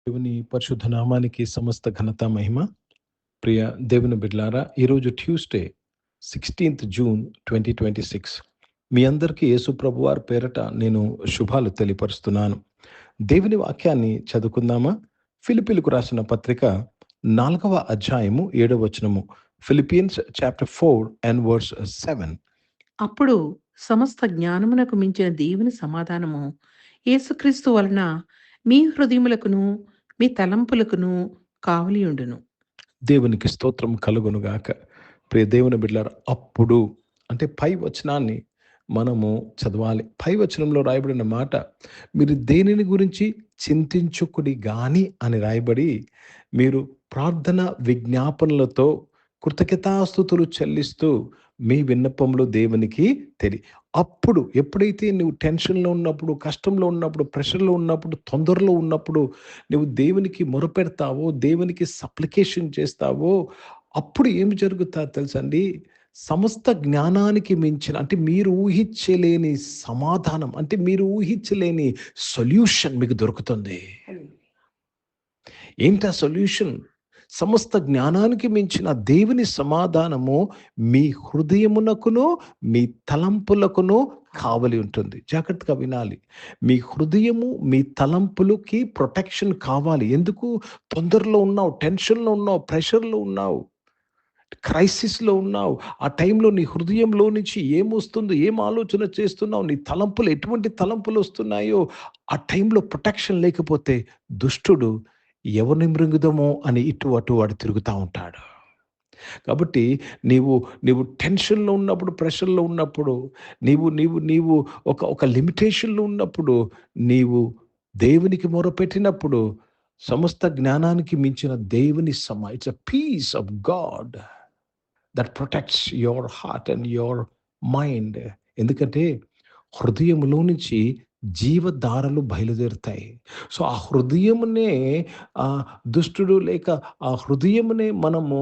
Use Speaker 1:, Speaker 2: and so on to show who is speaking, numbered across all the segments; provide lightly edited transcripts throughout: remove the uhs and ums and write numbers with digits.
Speaker 1: దేవుని పరిశుద్ధ నామానికి సమస్త ఘనత మహిమ. ప్రియ దేవుని బిడ్డలారా, ఈరోజు ట్యూస్డే 16th జూన్ 2026. మీ అందరికీ యేసు ప్రభు వారి పేరట నేను శుభాలు తెలియపరుస్తున్నాను. దేవుని వాక్యాన్ని చదువుకుందామా? ఫిలిప్పీలకు రాసిన పత్రిక 4వ అధ్యాయము 7వ వచనము. Philippians chapter 4 and verse 7.
Speaker 2: అప్పుడు సమస్త జ్ఞానమునకు మించిన దేవుని సమాధానము యేసుక్రీస్తు వలన మీ హృదయములకును మీ తలంపులకును కావలియుండును.
Speaker 1: దేవునికి స్తోత్రం కలుగునుగాక. ప్రియ దేవుని బిడ్డలారా, అప్పుడు అంటే పై వచనాన్ని మనము చదవాలి. పై వచనంలో రాయబడిన మాట, మీరు దేనిని గురించి చింతించుకుడి గాని అని రాయబడి, మీరు ప్రార్థన విజ్ఞాపనలతో కృతజ్ఞతాస్తుతులు చెల్లిస్తూ మీ విన్నపములు దేవునికి అప్పుడు ఎప్పుడైతే నువ్వు టెన్షన్లో ఉన్నప్పుడు, కష్టంలో ఉన్నప్పుడు, ప్రెషర్లో ఉన్నప్పుడు, తొందరలో ఉన్నప్పుడు నువ్వు దేవునికి మొరపెడతావో, దేవునికి సప్లికేషన్ చేస్తావో, అప్పుడు ఏమి జరుగుతా తెలుసండి? సమస్త జ్ఞానానికి మించిన, అంటే మీరు ఊహించలేని సమాధానం, అంటే మీరు ఊహించలేని సొల్యూషన్ మీకు దొరుకుతుంది. ఏంటా సొల్యూషన్? సమస్త జ్ఞానానికి మించిన దేవుని సమాధానము మీ హృదయమునకును మీ తలంపులకును కావలి ఉంటుంది. జాగ్రత్తగా వినాలి. మీ హృదయము మీ తలంపులకి ప్రొటెక్షన్ కావాలి. ఎందుకు? తొందరలో ఉన్నావు, టెన్షన్లో ఉన్నావు, ప్రెషర్లో ఉన్నావు, క్రైసిస్లో ఉన్నావు. ఆ టైంలో నీ హృదయంలో నుంచి ఏమొస్తుందో, ఏం ఆలోచన చేస్తున్నావు, నీ తలంపులు ఎటువంటి తలంపులు వస్తున్నాయో, ఆ టైంలో ప్రొటెక్షన్ లేకపోతే దుష్టుడు ఎవరిని మృంగుదమో అని ఇటు అటు వాడు తిరుగుతూ ఉంటాడు. కాబట్టి నీవు టెన్షన్లో ఉన్నప్పుడు, ప్రెషర్లో ఉన్నప్పుడు, నీవు నీవు నీవు ఒక ఒక లిమిటేషన్లో ఉన్నప్పుడు, నీవు దేవునికి మొరపెట్టినప్పుడు సమస్త జ్ఞానానికి మించిన దేవుని it's a peace of God that protects your heart and your mind. ఎందుకంటే హృదయంలో నుంచి జీవధారలు బయలుదేరుతాయి. సో ఆ హృదయమునే దుష్టుడు, లేక ఆ హృదయమునే మనము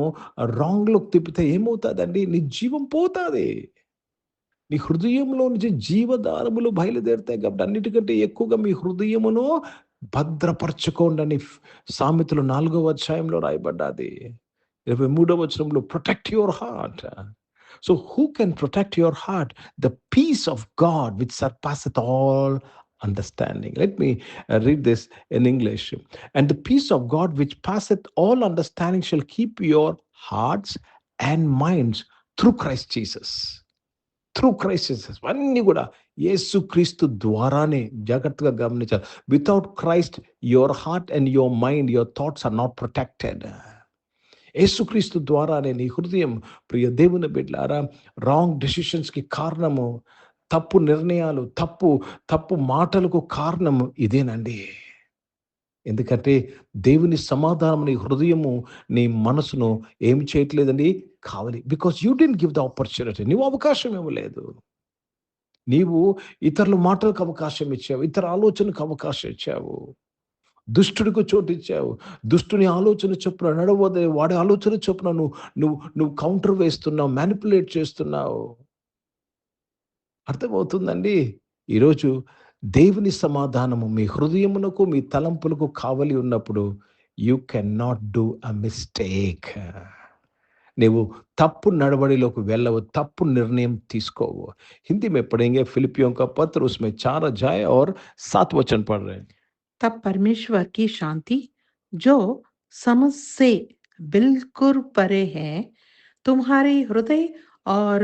Speaker 1: రాంగ్లోకి తిప్పితే ఏమవుతుందండి? నీ జీవం పోతుంది. నీ హృదయంలో నుంచి జీవధారములు బయలుదేరుతాయి. కాబట్టి అన్నిటికంటే ఎక్కువగా మీ హృదయమును భద్రపరచుకోండి అని సామెతలు 4వ అధ్యాయంలో రాయబడ్డది. 23వ వచనంలో protect your heart. So who can protect your heart? The peace of God which surpasseth all understanding. Let me read this in English. And the peace of God which passeth all understanding shall keep your hearts and minds through Christ Jesus. Through Christ Jesus. అన్నీ కూడా యేసుక్రీస్తు ద్వారానే. జాగ్రత్తగా గమనించాలి. Without Christ your heart and your mind, your thoughts are not protected. యేసుక్రీస్తు ద్వారానే నీ హృదయం. ప్రియ దేవుని బిడ్డలారా, రాంగ్ డెసిషన్స్కి కారణము, తప్పు నిర్ణయాలు, తప్పు మాటలకు కారణము ఇదేనండి. ఎందుకంటే దేవుని సమాధానం నీ హృదయము, నీ మనసును ఏం చేయట్లేదండి? కావాలి. Because you didn't give the opportunity. నీవు అవకాశం ఇవ్వలేదు. నీవు ఇతరుల మాటలకు అవకాశం ఇచ్చావు, ఇతర ఆలోచనకు అవకాశం ఇచ్చావు, దుష్టుడికి చోటు ఇచ్చావు. దుష్టుని ఆలోచన చొప్పున నడవదే, వాడి ఆలోచన చొప్పున నువ్వు కౌంటర్ వేస్తున్నావు, మ్యానిపులేట్ చేస్తున్నావు. అర్థమవుతుందండి? ఈరోజు దేవుని సమాధానము మీ హృదయమునకు మీ తలంపులకు కావలి ఉన్నప్పుడు you can not do a mistake. నీవు తప్పు నడవడిలోకి వెళ్ళవు, తప్పు నిర్ణయం తీసుకోవు. हिंदी में पढ़ेंगे फिलिपियों का पत्र, उसमें 4 अध्याय और 7 वचन पढ़ रहे हैं.
Speaker 2: तब परमेश्वर की शांति जो समझ से बिल्कुल परे है, तुम्हारे हृदय और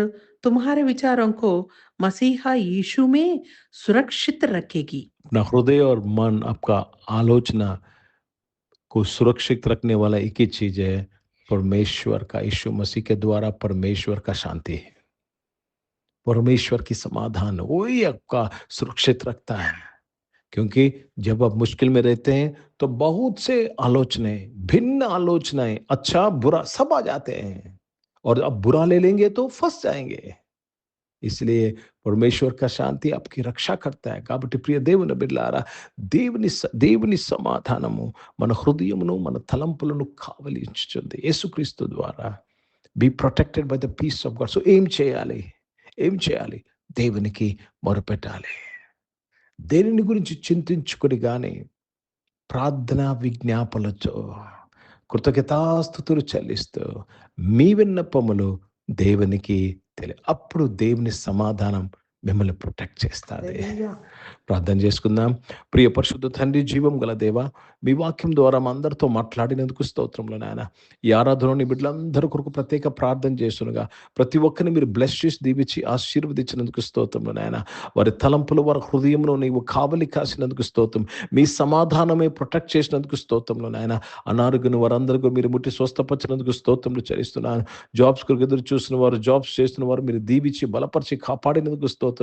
Speaker 2: तुम्हारे विचारों को मसीहा यीशु में सुरक्षित रखेगी.
Speaker 1: अपना हृदय और मन, आपका आलोचना को सुरक्षित रखने वाला एक ही चीज है, परमेश्वर का, यीशु मसीह के द्वारा परमेश्वर का शांति है, परमेश्वर की समाधान, वही आपका सुरक्षित रखता है. क्योंकि जब आप मुश्किल में रहते हैं तो बहुत से आलोचनाएं, भिन्न आलोचनाएं, अच्छा बुरा सब आ जाते हैं, और अब बुरा ले लेंगे तो फंस जाएंगे. इसलिए परमेश्वर का शांति आपकी रक्षा करता है. కాబట్టి ప్రియ దేవుని బిడ్డలారా, దేవుని సమాధానము మన హృదయమును మన తలంపులను కావలి ఉంచుతుంది యేసుక్రీస్తు ద్వారా. Be protected by the peace of God. So ఏం చేయాలి? దేవునికి మొరపెట్టాలి. దేనిని గురించి చింతించుకొని కానీ ప్రార్థన విజ్ఞాపనలతో కృతజ్ఞతాస్తుతులు చెల్లిస్తూ మీ విన్నపములు దేవునికి అప్పుడు దేవుని సమాధానం మిమ్మల్ని ప్రొటెక్ట్ చేస్తుంది.
Speaker 2: హల్లెలూయా.
Speaker 1: ప్రార్థన చేసుకుందాం. ప్రియ పరిశుద్ధ తండ్రి, జీవం గల దేవ, మీ వాక్యం ద్వారా మా అందరితో మాట్లాడినందుకు స్తోత్రములు నాయన. ఈ ఆరాధనలోని బిడ్డలందరి కొరకు ప్రత్యేక ప్రార్థన చేస్తుండగా ప్రతి ఒక్కరిని మీరు బ్లెస్ చేసి దీవించి ఆశీర్వదించినందుకు స్తోత్రములు నాయన. వారి తలంపులు, వారి హృదయంలో నీవు కావలి కాసినందుకు స్తోత్రం. మీ సమాధానమే ప్రొటెక్ట్ చేసినందుకు స్తోత్రములు నాయన. అనారోగ్యం వారందరికీ మీరు ముట్టి స్వస్థపరిచినందుకు స్తోత్రములు చెల్లిస్తున్నాను. జాబ్స్ కొరకు ఎదురు చూసిన వారు, జాబ్స్ చేస్తున్న వారు మీరు దీవించి బలపరిచి కాపాడినందుకు స్తోత్రం.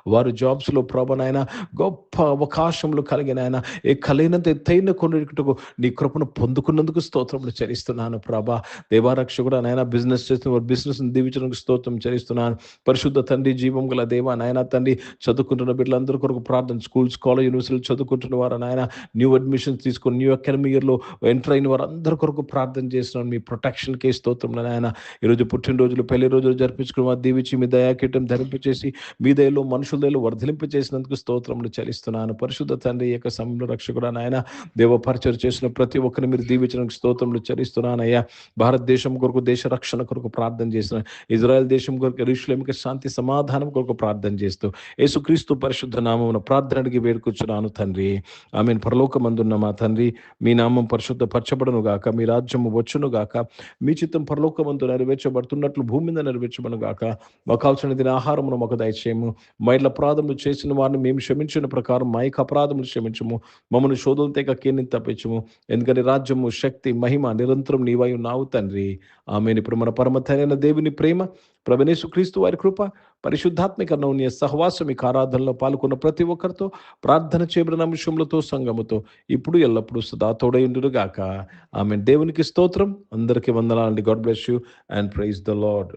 Speaker 1: వారు జాబ్స్లో ప్రభు నాయన గొప్ప అవకాశములు కలిగిన ఆయన కలిగినంత ఎత్తైన కొనుటకు నీ కృపను పొందుకున్నందుకు స్తోత్రములు చెల్లిస్తున్నాను ప్రభా. దేవారక్షకుడు నాయన బిజినెస్ చేస్తున్న బిజినెస్ దీవించడానికి స్తోత్రం చెల్లిస్తున్నాను. పరిశుద్ధ తండ్రి, జీవం గల దేవ నాయన తండ్రి, చదువుకుంటున్న బిడ్డలందరూ కొరకు ప్రార్థన, స్కూల్స్, కాలేజ్, యూనివర్సిటీలు చదువుకుంటున్న వారు నాయన, న్యూ అడ్మిషన్స్ తీసుకొని న్యూ అకాడమిక్ ఇయర్లో ఎంటర్ అయిన వారు అందరి కొరకు ప్రార్థన చేస్తున్నాను. మీ ప్రొటెక్షన్కే స్తోత్రములు నాయన. ఈరోజు పుట్టినరోజులు, పెళ్లి రోజులు జరిపించుకుని వారు దీవించి మీ దయాకీటం ధరింపచేసి మీ దయలో మనుషుల దయలో వర్ధలింప చేసినందుకు స్తోత్రములు చెల్లిస్తున్నాను. పరిశుద్ధ తండ్రి యొక్క సమయంలో రక్షకుడు నాయన, దేవ పరిచయం చేసిన ప్రతి ఒక్కరిని మీరు దీవించడానికి స్తోత్రములు చెల్లిస్తున్నాను అయ్యా. భారతదేశం కొరకు, దేశ రక్షణ కొరకు ప్రార్థన చేసిన, ఇజ్రాయెల్ దేశం కొరకు, యెరూషలేముకి శాంతి సమాధానం కొరకు ప్రార్థన చేస్తూ యేసుక్రీస్తు పరిశుద్ధ నామమున ప్రార్థనకి వేడుకొచ్చున్నాను తండ్రి. ఆమేన్. పరలోకమందున్న మా తండ్రి, మీ నామం పరిశుద్ధ పరచబడును గాక, మీ రాజ్యము వచ్చును గాక, మీ చిత్తం పరలోకమందు నెరవేర్చబడుతున్నట్లు భూమి మీద నెరవేర్చబడును గాక. మాకు కావాల్సిన దిన ఆహారమును మాకు దయచేయము. మా ఇళ్ళ అపరాధములు చేసిన వారిని మేము క్షమించిన ప్రకారం మా యొక్క అపరాధములు క్షమించము. మమ్మల్ని శోధన తెగ కీర్ని తప్పించము. ఎందుకంటే రాజ్యము, శక్తి, మహిమ నిరంతరం నీవై ఉన్నావు తండ్రి. ఆమేన్. ఇప్పుడు మన పరమ తండ్రి దేవుని ప్రేమ, ప్రభువైన యేసుక్రీస్తు వారి కృప, పరిశుద్ధాత్మిక అన్యోన్య సహవాసం ఈ ఆరాధనలో పాల్గొన్న ప్రతి ఒక్కరితో, ప్రార్థన చేయబడిన అంశములతో, సంఘముతో ఇప్పుడు ఎల్లప్పుడూ సదా తోడై ఉండును గాక. ఆమేన్. దేవునికి స్తోత్రం. అందరికీ వందనాలండి. God bless you and praise the lord.